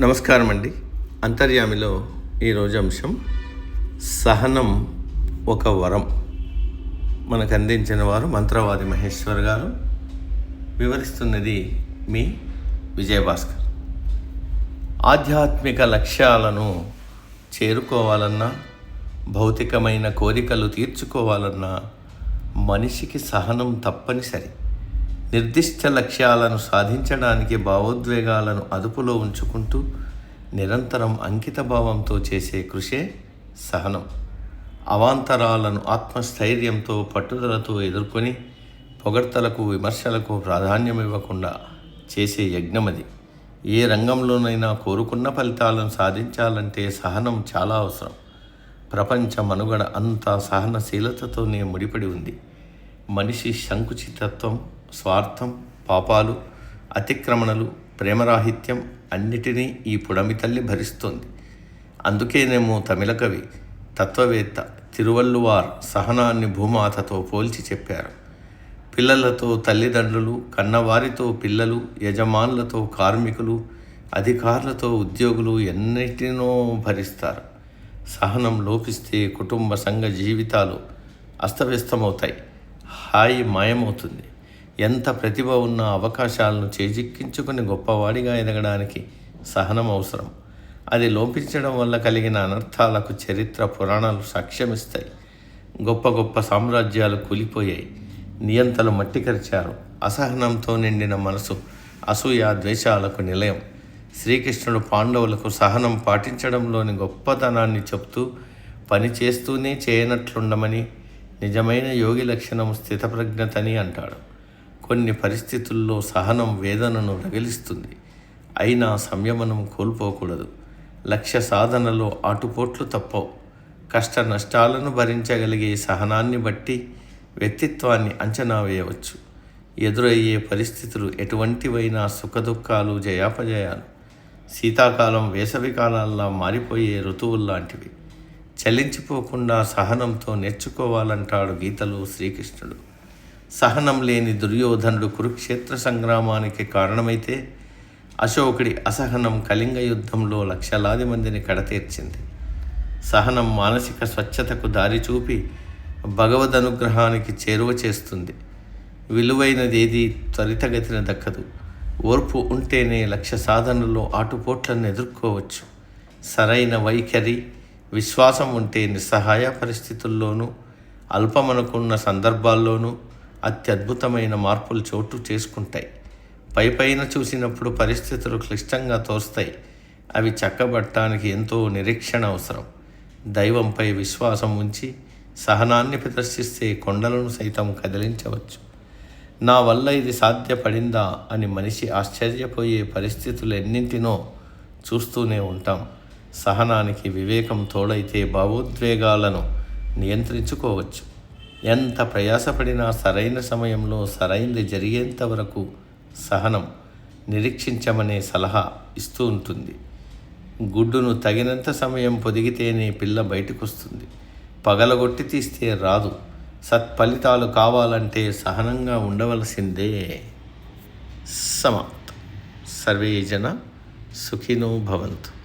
నమస్కారం అండి. అంతర్యామిలో ఈరోజు అంశం సహనం ఒక వరం. మనకు అందించిన వారు మంత్రవాది మహేశ్వర్ గారు. వివరిస్తున్నది మీ విజయభాస్కర్. ఆధ్యాత్మిక లక్ష్యాలను చేరుకోవాలన్నా, భౌతికమైన కోరికలు తీర్చుకోవాలన్నా మనిషికి సహనం తప్పనిసరి. నిర్దిష్ట లక్ష్యాలను సాధించడానికి భావోద్వేగాలను అదుపులో ఉంచుకుంటూ నిరంతరం అంకితభావంతో చేసే కృషే సహనం. అవాంతరాలను ఆత్మస్థైర్యంతో పట్టుదలతో ఎదుర్కొని పొగడ్తలకు విమర్శలకు ప్రాధాన్యం ఇవ్వకుండా చేసే యజ్ఞమది. ఏ రంగంలోనైనా కోరుకున్న ఫలితాలను సాధించాలంటే సహనం చాలా అవసరం. ప్రపంచ మనుగడ అంతా సహనశీలతతోనే ముడిపడి ఉంది. మనిషి సంకుచితత్వం, స్వార్థం, పాపాలు, అతిక్రమణలు, ప్రేమరాహిత్యం అన్నిటినీ ఈ పుడమి తల్లి భరిస్తోంది. అందుకేనేమో తమిళ కవి, తత్వవేత్త తిరువల్లువార్ సహనాన్ని భూమాతతో పోల్చి చెప్పారు. పిల్లలతో తల్లిదండ్రులు, కన్నవారితో పిల్లలు, యజమానులతో కార్మికులు, అధికారులతో ఉద్యోగులు ఎన్నిటినో భరిస్తారు. సహనం లోపిస్తే కుటుంబ సంఘ జీవితాలు అస్తవ్యస్తమవుతాయి. హాయి మాయమవుతుంది. ఎంత ప్రతిభ ఉన్న అవకాశాలను చేజిక్కించుకుని గొప్పవాడిగా ఎదగడానికి సహనం అవసరం. అది లోపించడం వల్ల కలిగిన అనర్థాలకు చరిత్ర పురాణాలు సాక్ష్యమిస్తాయి. గొప్ప గొప్ప సామ్రాజ్యాలు కూలిపోయాయి. నియంతలు మట్టికరిచారు. అసహనంతో నిండిన మనసు అసూయ ద్వేషాలకు నిలయం. శ్రీకృష్ణుడు పాండవులకు సహనం పాటించడంలోని గొప్పతనాన్ని చెప్తూ పని చేస్తూనే చేయనట్లుండమని, నిజమైన యోగి లక్షణం స్థితప్రజ్ఞతని అంటాడు. కొన్ని పరిస్థితుల్లో సహనం వేదనను రగిలిస్తుంది. అయినా సంయమనం కోల్పోకూడదు. లక్ష్య సాధనలో ఆటుపోట్లు తప్పవు. కష్ట నష్టాలను భరించగలిగే సహనాన్ని బట్టి వ్యక్తిత్వాన్ని అంచనా వేయవచ్చు. ఎదురయ్యే పరిస్థితులు ఎటువంటివైనా సుఖదుఖాలు, జయాపజయాలు శీతాకాలం వేసవి కాలాల్లో మారిపోయే ఋతువుల్లాంటివి. చలించిపోకుండా సహనంతో నేర్చుకోవాలంటాడు గీతలో శ్రీకృష్ణుడు. సహనం లేని దుర్యోధనుడు కురుక్షేత్ర సంగ్రామానికి కారణమైతే, అశోకుడి అసహనం కళింగ యుద్ధంలో లక్షలాది మందిని కడతీర్చింది. సహనం మానసిక స్వచ్ఛతకు దారి చూపి భగవదనుగ్రహానికి చేరువ చేస్తుంది. విలువైనదేది త్వరితగతిన దక్కదు. ఓర్పు ఉంటేనే లక్ష్య సాధనలో ఆటుపోట్లను ఎదుర్కోవచ్చు. సరైన వైఖరి, విశ్వాసం ఉంటే నిస్సహాయ పరిస్థితుల్లోనూ, అల్పమనుకున్న సందర్భాల్లోనూ అత్యద్భుతమైన మార్పులు చోటు చేసుకుంటాయి. పైపైన చూసినప్పుడు పరిస్థితులు క్లిష్టంగా తోస్తాయి. అవి చక్కబట్టడానికి ఎంతో నిరీక్షణ అవసరం. దైవంపై విశ్వాసం ఉంచి సహనాన్ని ప్రదర్శిస్తే కొండలను సైతం కదిలించవచ్చు. నా వల్ల ఇది సాధ్యపడిందా అని మనిషి ఆశ్చర్యపోయే పరిస్థితులు ఎన్నింటినో చూస్తూనే ఉంటాం. సహనానికి వివేకం తోడైతే భావోద్వేగాలను నియంత్రించుకోవచ్చు. ఎంత ప్రయాసపడినా సరైన సమయంలో సరైనది జరిగేంత వరకు సహనం నిరీక్షించమనే సలహా ఇస్తూ ఉంటుంది. గుడ్డును తగినంత సమయం పొదిగితేనే పిల్ల బయటకొస్తుంది. పగలగొట్టి తీస్తే రాదు. సత్ఫలితాలు కావాలంటే సహనంగా ఉండవలసిందే. సమాప్తం. సర్వే జన సుఖినో భవంతు.